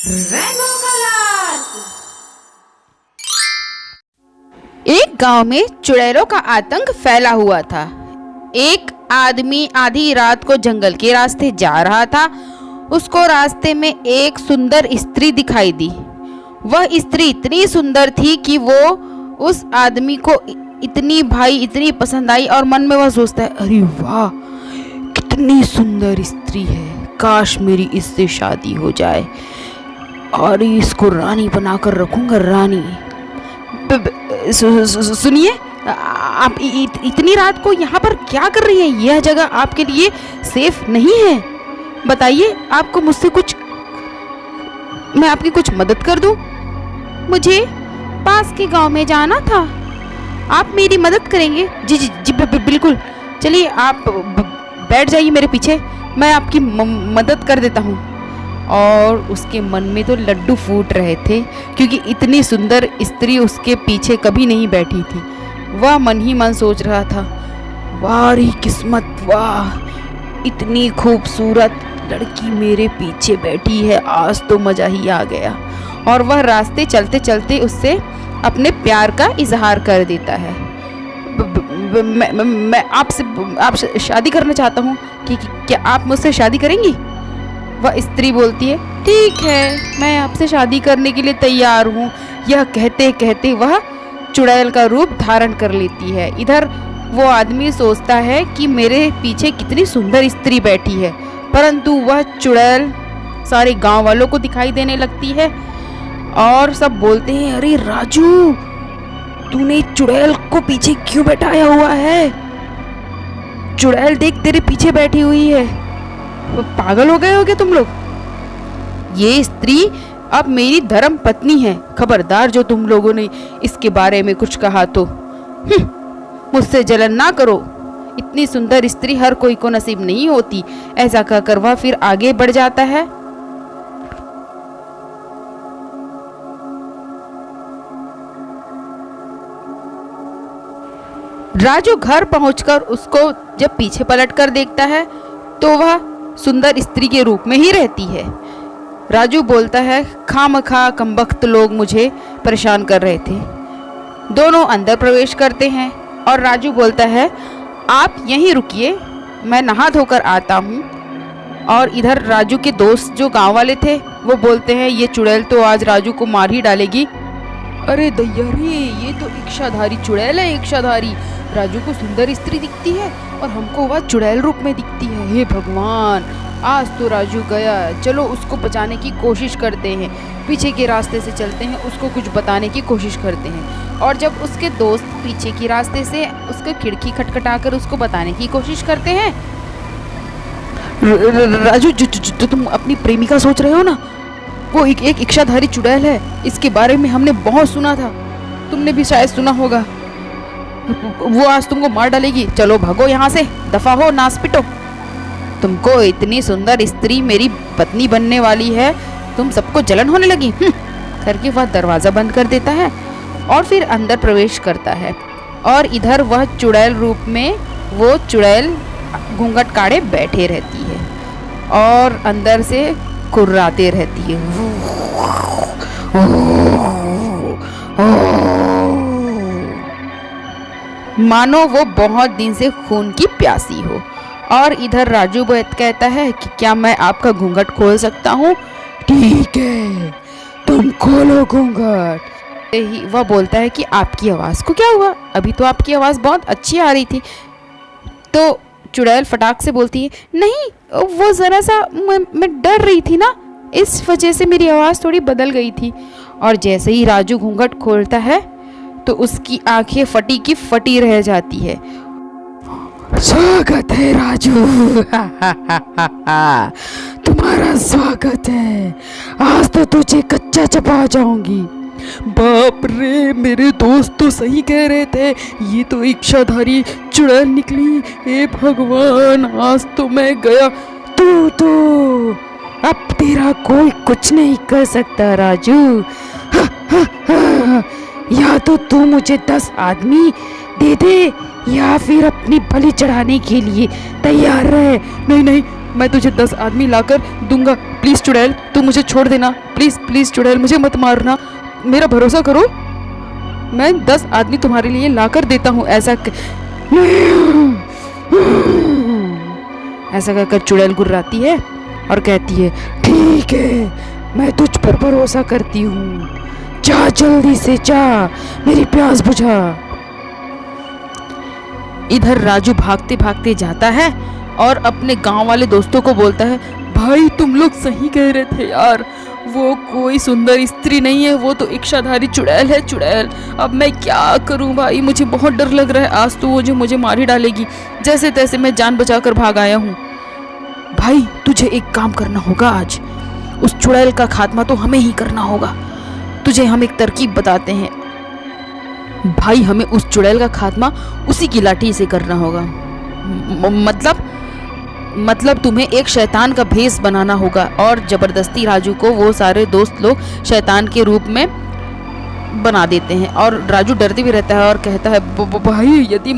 Rainbow colours. एक गांव में चुड़ैलों का आतंक फैला हुआ था। एक आदमी आधी रात को जंगल के रास्ते जा रहा था। उसको रास्ते में एक सुंदर स्त्री दिखाई दी। वह स्त्री इतनी सुंदर थी कि वो उस आदमी को इतनी पसंद आई और मन में वह सोचता है, अरे वाह, कितनी सुंदर स्त्री है, काश मेरी इससे शादी हो जाए और इसको रानी बनाकर रखूंगा, रानी। सुनिए, आप इतनी रात को यहाँ पर क्या कर रही हैं? यह जगह आपके लिए सेफ नहीं है। बताइए, आपको मुझसे कुछ, मैं आपकी कुछ मदद कर दूं? मुझे पास के गांव में जाना था। आप मेरी मदद करेंगे? जी जी जी, बिल्कुल। चलिए, आप बैठ जाइए मेरे पीछे, मैं आपकी मदद कर देता हूँ। और उसके मन में तो लड्डू फूट रहे थे, क्योंकि इतनी सुंदर स्त्री उसके पीछे कभी नहीं बैठी थी। वह मन ही मन सोच रहा था, वाह रे किस्मत, वाह, इतनी खूबसूरत लड़की मेरे पीछे बैठी है, आज तो मज़ा ही आ गया। और वह रास्ते चलते चलते उससे अपने प्यार का इजहार कर देता है। मैं आपसे शादी करना चाहता हूँ कि क्या आप मुझसे शादी करेंगी? वह स्त्री बोलती है, ठीक है, मैं आपसे शादी करने के लिए तैयार हूँ। यह कहते कहते वह चुड़ैल का रूप धारण कर लेती है। इधर वो आदमी सोचता है कि मेरे पीछे कितनी सुंदर स्त्री बैठी है, परंतु वह चुड़ैल सारे गांव वालों को दिखाई देने लगती है और सब बोलते हैं, अरे राजू, तूने चुड़ैल को पीछे क्यों बैठाया हुआ है? चुड़ैल देख, तेरे पीछे बैठी हुई है। पागल हो गए हो क्या तुम लोग? ये स्त्री अब मेरी धर्म पत्नी है। खबरदार जो तुम लोगों ने इसके बारे में कुछ कहा तो मुझसे जलन ना करो। इतनी सुंदर स्त्री हर कोई को नसीब नहीं होती। ऐसा कहकर वह फिर आगे बढ़ जाता है। राजू घर पहुंचकर उसको जब पीछे पलटकर देखता है तो वह सुंदर स्त्री के रूप में ही रहती है। राजू बोलता है, खामखा कमबख्त लोग मुझे परेशान कर रहे थे। दोनों अंदर प्रवेश करते हैं और राजू बोलता है, आप यहीं रुकिए, मैं नहा धोकर आता हूँ। और इधर राजू के दोस्त जो गांव वाले थे वो बोलते हैं, ये चुड़ैल तो आज राजू को मार ही डालेगी। अरे दैया, ये तो इच्छाधारी चुड़ैल है, इच्छाधारी। राजू को सुंदर स्त्री दिखती है और हमको वह चुड़ैल रूप में दिखती है। हे भगवान, आज तो राजू गया। चलो उसको बचाने की कोशिश करते हैं, पीछे के रास्ते से चलते हैं, उसको कुछ बताने की कोशिश करते हैं। और जब उसके दोस्त पीछे के रास्ते से उसको खिड़की खटखटाकर उसको बताने की कोशिश करते हैं, राजू जो तुम अपनी प्रेमिका सोच रहे हो ना, वो एक इच्छाधारी चुड़ैल है। इसके बारे में हमने बहुत सुना था, तुमने भी शायद सुना होगा। वो आज तुमको मार डालेगी। चलो भागो यहाँ से, दफा हो, नास पिटो। तुमको इतनी सुंदर स्त्री मेरी पत्नी बनने वाली है, तुम सबको जलन होने लगी करके वह दरवाज़ा बंद कर देता है और फिर अंदर प्रवेश करता है। और इधर वह चुड़ैल रूप में वो चुड़ैल घूंघट काढ़े बैठे रहती है और अंदर से कुर्राते रहती है। मानो वो बहुत दिन से खून की प्यासी हो। और इधर राजू कहता है कि क्या मैं आपका घूंघट खोल सकता हूँ? ठीक है, तुम खोलो घूंघट। वह बोलता है कि आपकी आवाज़ को क्या हुआ? अभी तो आपकी आवाज़ बहुत अच्छी आ रही थी। तो चुड़ैल फटाक से बोलती है, नहीं, वो ज़रा सा मैं डर रही थी ना, इस वजह से मेरी आवाज़ थोड़ी बदल गई थी। और जैसे ही राजू घूंघट खोलता है तो उसकी आंखें फटी की फटी रह जाती है। स्वागत है राजू, तुम्हारा स्वागत है। आज तो तुझे कच्चा चबा जाऊंगी। बाप रे, मेरे दोस्त तो सही कह रहे थे, ये तो इच्छाधारी चुड़ैल निकली। हे भगवान, आज तो मैं गया। तू अब तेरा कोई कुछ नहीं कर सकता राजू। या तो तू मुझे 10 आदमी दे दे या फिर अपनी बलि चढ़ाने के लिए तैयार रहे। नहीं, मैं तुझे 10 आदमी लाकर दूंगा। प्लीज़ चुड़ैल, तू मुझे छोड़ देना। प्लीज़ प्लीज़ चुड़ैल, मुझे मत मारना, मेरा भरोसा करो, मैं 10 आदमी तुम्हारे लिए लाकर देता हूँ। ऐसा कहकर चुड़ैल गुर्राती है और कहती है, ठीक है, मैं तुझ पर भरोसा करती हूँ, जा जल्दी से जा, मेरी प्यास बुझा। इधर राजू भागते भागते जाता है और अपने गांव वाले दोस्तों को बोलता है, भाई तुम लोग सही कह रहे थे यार, वो कोई सुंदर स्त्री नहीं है, वो तो इच्छाधारी चुड़ैल है। चुड़ैल, अब मैं क्या करूं भाई, मुझे बहुत डर लग रहा है, आज तो वो जो मुझे मार ही डालेगी। जैसे तैसे मैं जान बचाकर भाग आया हूँ। भाई तुझे एक काम करना होगा, आज उस चुड़ैल का खात्मा तो हमें ही करना होगा। तुझे हम एक तरकीब बताते हैं भाई, हमें उस चुड़ैल का खात्मा उसी की लाठी से करना होगा। मतलब तुम्हें एक शैतान का भेष बनाना होगा और जबरदस्ती राजू को वो सारे दोस्त लोग शैतान के रूप में बना देते हैं। और राजू डरते भी रहता है और कहता है, भाई यदि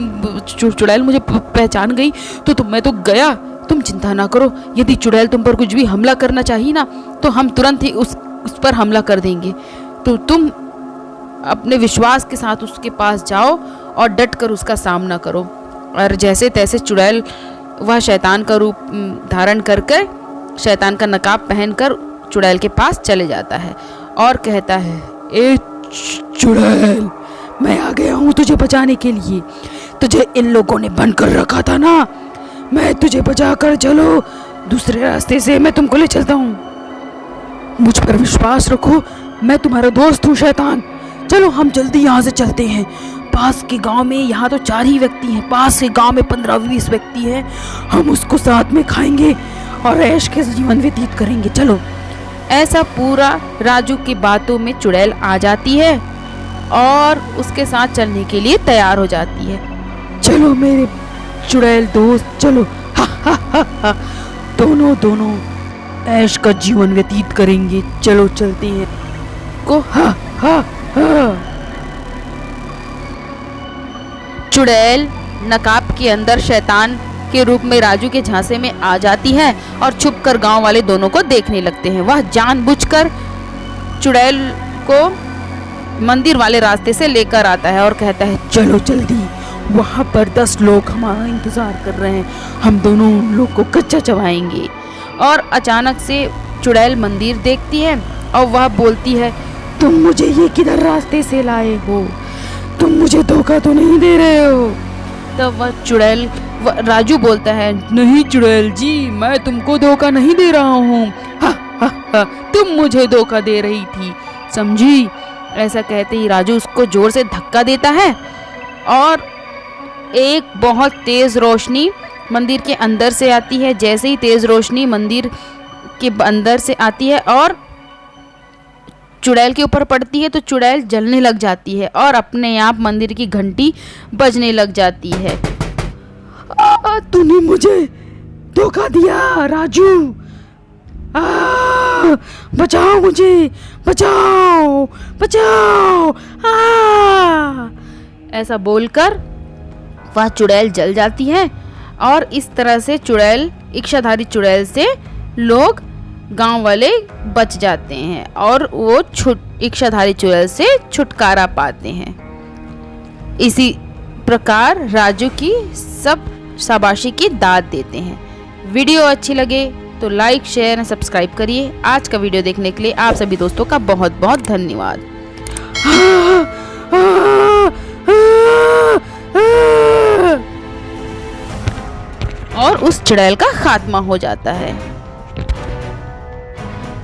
चुड़ैल मुझे पहचान गई तो मैं तो गया। तुम चिंता ना करो, यदि चुड़ैल तुम पर कुछ भी हमला करना चाहिए ना तो हम तुरंत ही उस पर हमला कर देंगे। तो तुम अपने विश्वास के साथ उसके पास जाओ और डट कर उसका सामना करो। और जैसे तैसे चुड़ैल वह शैतान का रूप धारण करके, शैतान का नकाब पहनकर चुड़ैल के पास चले जाता है और कहता है, ए चुड़ैल, मैं आ गया हूँ तुझे बचाने के लिए। तुझे इन लोगों ने बंद कर रखा था ना, मैं तुझे बचा कर, चलो दूसरे रास्ते से मैं तुमको ले चलता हूँ। मुझ पर विश्वास रखो, मैं तुम्हारा दोस्त हूँ शैतान। चलो हम जल्दी यहाँ से चलते हैं। पास के गांव में, यहाँ तो 4 ही व्यक्ति हैं, पास के गांव में 15-20 व्यक्ति हैं, हम उसको साथ में खाएंगे और ऐश के जीवन व्यतीत करेंगे। चलो। ऐसा पूरा राजू की बातों में चुड़ैल आ जाती है और उसके साथ चलने के लिए तैयार हो जाती है। चलो मेरे चुड़ैल दोस्त, चलो, हा हा हा हा, दोनों ऐश का जीवन व्यतीत करेंगे। चलो चलते हैं को, हा हा हा। चुड़ैल नकाब के अंदर शैतान के रूप में राजू के झांसे में आ जाती है और छुपकर गांव वाले दोनों को देखने लगते हैं। वह जानबूझकर चुड़ैल को मंदिर वाले रास्ते से लेकर आता है और कहता है, चलो जल्दी, वहाँ पर 10 लोग हमारा इंतजार कर रहे हैं, हम दोनों लोग को कच्चा चबाएंगे। और अचानक से चुड़ैल मंदिर देखती है और वह बोलती है, तुम मुझे ये किधर रास्ते से लाए हो, तुम मुझे धोखा तो नहीं दे रहे हो। तब वह राजू बोलता है, नहीं चुड़ैल जी, मैं तुमको धोखा नहीं दे रहा हूँ, तुम मुझे धोखा दे रही थी, समझी। ऐसा कहते ही राजू उसको जोर से धक्का देता है और एक बहुत तेज रोशनी मंदिर के अंदर से आती है। जैसे ही तेज रोशनी मंदिर के अंदर से आती है और चुड़ैल के ऊपर पड़ती है तो चुड़ैल जलने लग जाती है और अपने आप मंदिर की घंटी बजने लग जाती है। तूने मुझे धोखा दिया राजू, बचाओ मुझे, बचाओ बचाओ। ऐसा बोलकर वह चुड़ैल जल जाती है और इस तरह से चुड़ैल, इच्छाधारी चुड़ैल से लोग, गांव वाले बच जाते हैं और वो इच्छाधारी चुड़ैल से छुटकारा पाते हैं। इसी प्रकार राजू की सब शाबाशी की दाद देते हैं। वीडियो अच्छी लगे तो लाइक, शेयर और सब्सक्राइब करिए। आज का वीडियो देखने के लिए आप सभी दोस्तों का बहुत बहुत धन्यवाद। और उस चुड़ैल का खात्मा हो जाता है।